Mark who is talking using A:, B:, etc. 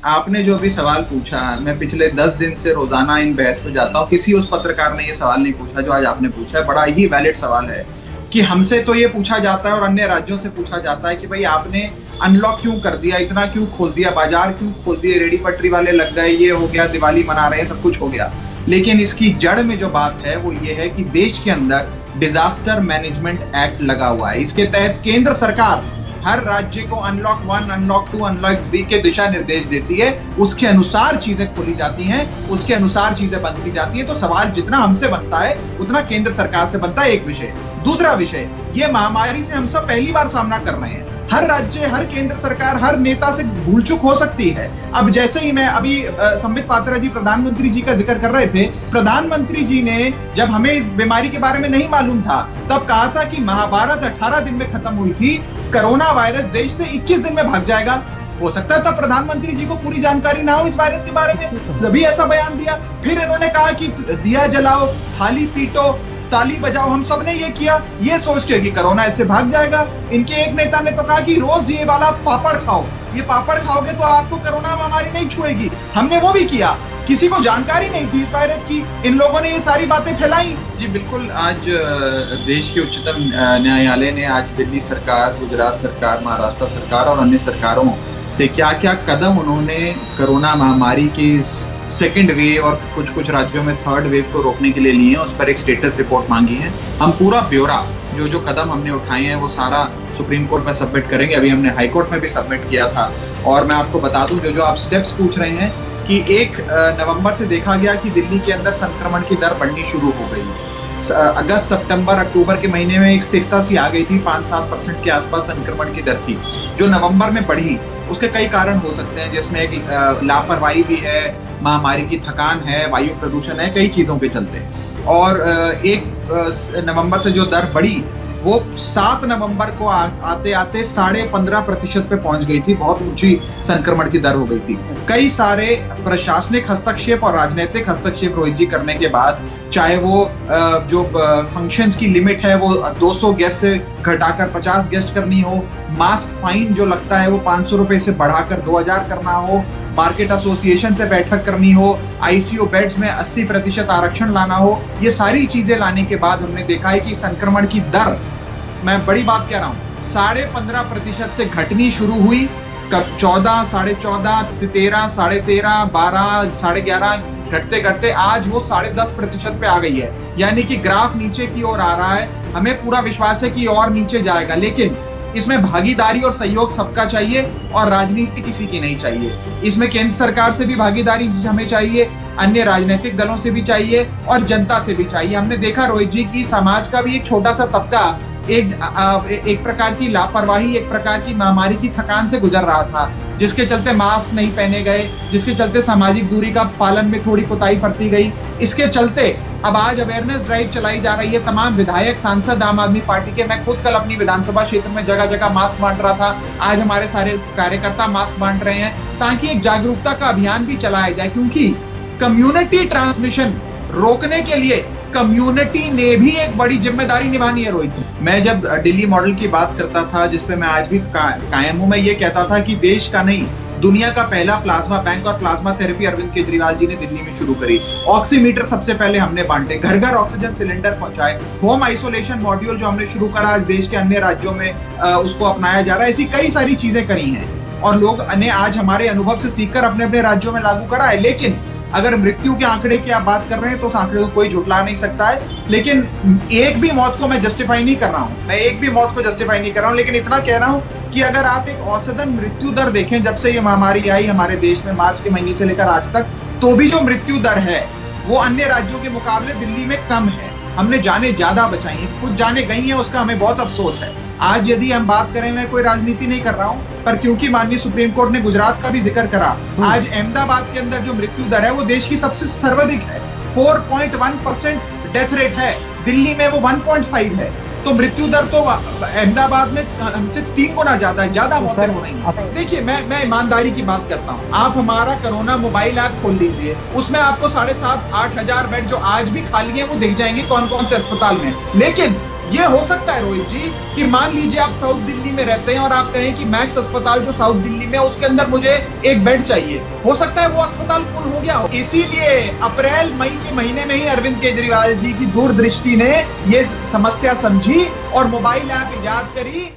A: आपने जो भी सवाल पूछा, मैं पिछले 10 दिन से रोजाना इन बहस पे जाता हूँ। किसी उस पत्रकार ने ये सवाल नहीं पूछा जो आज आपने पूछा है। बड़ा ही वैलिड सवाल है कि हमसे तो ये पूछा जाता है और अन्य राज्यों से पूछा जाता है कि भाई आपने अनलॉक क्यों कर दिया, इतना क्यों खोल दिया, बाजार क्यों खोल दिए, रेडी पटरी वाले लग गए, ये हो गया, दिवाली मना रहे हैं, सब कुछ हो गया। लेकिन इसकी जड़ में जो बात है वो ये है कि देश के अंदर डिजास्टर मैनेजमेंट एक्ट लगा हुआ है। इसके तहत केंद्र सरकार हर राज्य को अनलॉक 1, अनलॉक 2, अनलॉक 3 के दिशा निर्देश देती है। उसके अनुसार चीजें खोली जाती हैं, उसके अनुसार चीजें बंद की जाती हैं। तो सवाल जितना हमसे बनता है उतना केंद्र सरकार से बनता है, एक विषय। दूसरा विषय, ये महामारी से हम सब पहली बार सामना कर रहे हैं। हर राज्य, हर केंद्र सरकार, हर नेता से भूल चूक हो सकती है। अब जैसे ही मैं अभी संबित पात्रा जी प्रधानमंत्री जी का जिक्र कर रहे थे, प्रधानमंत्री जी ने जब हमें इस बीमारी के बारे में नहीं मालूम था तब कहा था कि महाभारत 18 दिन में खत्म हुई थी, कोरोना वायरस देश से 21 दिन में भाग जाएगा। हो सकता है तब प्रधानमंत्री जी को पूरी जानकारी ना हो इस वायरस के बारे में, तभी ऐसा बयान दिया। फिर इन्होंने कहा कि दिया जलाओ, थाली पीटो, ताली बजाओ। हम सब ने ये किया ये सोच के कि कोरोना ऐसे भाग जाएगा। इनके एक नेता ने तो कहा कि रोज ये वाला पापड़ खाओ, ये पापड़ खाओगे तो आपको कोरोना महामारी नहीं छुएगी। हमने वो भी किया, किसी को जानकारी नहीं थी इस वायरस की, इन लोगों ने ये सारी बातें फैलाई। जी बिल्कुल, आज देश के उच्चतम न्यायालय ने आज दिल्ली सरकार, गुजरात सरकार, महाराष्ट्र सरकार और अन्य सरकारों से क्या क्या कदम उन्होंने कोरोना महामारी के सेकेंड वेव और कुछ राज्यों में थर्ड वेव को रोकने के लिए लिए हैं, उस पर एक स्टेटस रिपोर्ट मांगी है। हम पूरा ब्यौरा जो कदम हमने उठाए हैं वो सारा सुप्रीम कोर्ट में सबमिट करेंगे। अभी हमने हाई कोर्ट में भी सबमिट किया था। और मैं आपको बता दूं, जो आप स्टेप्स पूछ रहे हैं कि 1 नवंबर से देखा गया कि दिल्ली के अंदर संक्रमण की दर बढ़नी शुरू हो गई। अगस्त, सितंबर, अक्टूबर के महीने में एक स्थिरता सी आ गई थी, 5-7% के आसपास संक्रमण की दर थी। जो नवंबर में बढ़ी, उसके कई कारण हो सकते हैं, जिसमें एक लापरवाही भी है, महामारी की थकान है, वायु प्रदूषण है, कई चीजों के चलते। और 1 नवंबर से जो दर बढ़ी वो 7 नवंबर को आते आते 15.5% पे पहुंच गई थी। बहुत ऊंची संक्रमण की दर हो गई थी। कई सारे प्रशासनिक हस्तक्षेप और राजनीतिक हस्तक्षेप रोहित जी करने के बाद, चाहे वो जो फंक्शंस की लिमिट है वो 200 गेस्ट से घटाकर 50 गेस्ट करनी हो, मास्क फाइन जो लगता है वो 500 रुपए से बढ़ाकर 2000 करना हो, मार्केट एसोसिएशन से बैठक करनी हो, आईसीयू बेड्स में 80% आरक्षण लाना हो, ये सारी चीजें लाने के बाद हमने देखा है कि संक्रमण की दर, मैं बड़ी बात कह रहा हूं, 15.5% से घटनी शुरू हुई। कब 14, 14.5, 13, 13.5, 12, 11.5, घटते घटते आज वो 10.5% पे आ गई है। यानी कि ग्राफ नीचे की ओर आ रहा है। हमें पूरा विश्वास है कि और नीचे जाएगा, लेकिन इसमें भागीदारी और सहयोग सबका चाहिए और राजनीति किसी की नहीं चाहिए। इसमें केंद्र सरकार से भी भागीदारी हमें चाहिए, अन्य राजनीतिक दलों से भी चाहिए और जनता से भी चाहिए। हमने देखा रोहित जी की समाज का भी एक छोटा सा तबका एक प्रकार की लापरवाही, एक प्रकार की महामारी की थकान से गुजर रहा था, जिसके चलते मास्क नहीं पहने गए, जिसके चलते सामाजिक दूरी का पालन में थोड़ी कोताही बरती गई। इसके चलते अब आज अवेयरनेस ड्राइव चलाई जा रही है। तमाम विधायक, सांसद आम आदमी पार्टी के, मैं खुद कल अपनी विधानसभा क्षेत्र में जगह जगह मास्क बांट रहा था। आज हमारे सारे कार्यकर्ता मास्क बांट रहे हैं ताकि एक जागरूकता का अभियान भी चलाया जाए, क्योंकि कम्युनिटी ट्रांसमिशन रोकने के लिए कम्युनिटी ने भी एक बड़ी जिम्मेदारी निभानी है रोहित जी। मैं जब दिल्ली मॉडल की बात करता था, जिसपे मैं आज भी कायम हूं, मैं ये कहता था कि देश का नहीं, दुनिया का पहला प्लाज्मा बैंक और प्लाज्मा थेरेपी अरविंद केजरीवाल जी ने दिल्ली में शुरू करी। ऑक्सीमीटर सबसे पहले हमने बांटे, घर घर ऑक्सीजन सिलेंडर पहुंचाए, होम आइसोलेशन मॉड्यूल जो हमने शुरू करा, आज देश के अन्य राज्यों में उसको अपनाया जा रहा है। ऐसी कई सारी चीजें करी हैं और लोग ने आज हमारे अनुभव से सीखकर अपने अपने राज्यों में लागू करा है। लेकिन अगर मृत्यु के आंकड़े की आप बात कर रहे हैं तो उस आंकड़े को कोई झुटला नहीं सकता है। लेकिन एक भी मौत को मैं जस्टिफाई नहीं कर रहा हूं, लेकिन इतना कह रहा हूं कि अगर आप एक औसतन मृत्यु दर देखें, जब से ये महामारी आई हमारे देश में मार्च के महीने से लेकर आज तक, तो भी जो मृत्यु दर है वो अन्य राज्यों के मुकाबले दिल्ली में कम है। हमने जाने ज्यादा बचाई हैं, कुछ जाने गई हैं, उसका हमें बहुत अफसोस है। आज यदि हम बात करें, मैं कोई राजनीति नहीं कर रहा हूं, पर क्योंकि माननीय सुप्रीम कोर्ट ने गुजरात का भी जिक्र करा, आज अहमदाबाद के अंदर जो मृत्यु दर है वो देश की सबसे सर्वाधिक है, 4.1% डेथ रेट है। दिल्ली में वो 1.5 है। तो मृत्यु दर तो अहमदाबाद में हमसे 3 गुना ज्यादा मौतें हो रही हैं। देखिए, मैं ईमानदारी की बात करता हूं। आप हमारा कोरोना मोबाइल ऐप खोल लीजिए, उसमें आपको 7,500-8,000 बेड जो आज भी खाली हैं वो दिख जाएंगे कौन कौन से अस्पताल में। लेकिन ये हो सकता है रोहित जी कि मान लीजिए आप साउथ दिल्ली में रहते हैं और आप कहें कि मैक्स अस्पताल जो साउथ दिल्ली में है उसके अंदर मुझे एक बेड चाहिए, हो सकता है वो अस्पताल फुल हो गया हो। इसीलिए अप्रैल मई के महीने में ही अरविंद केजरीवाल जी की दूरदृष्टि ने ये समस्या समझी और मोबाइल ऐप इजाद करी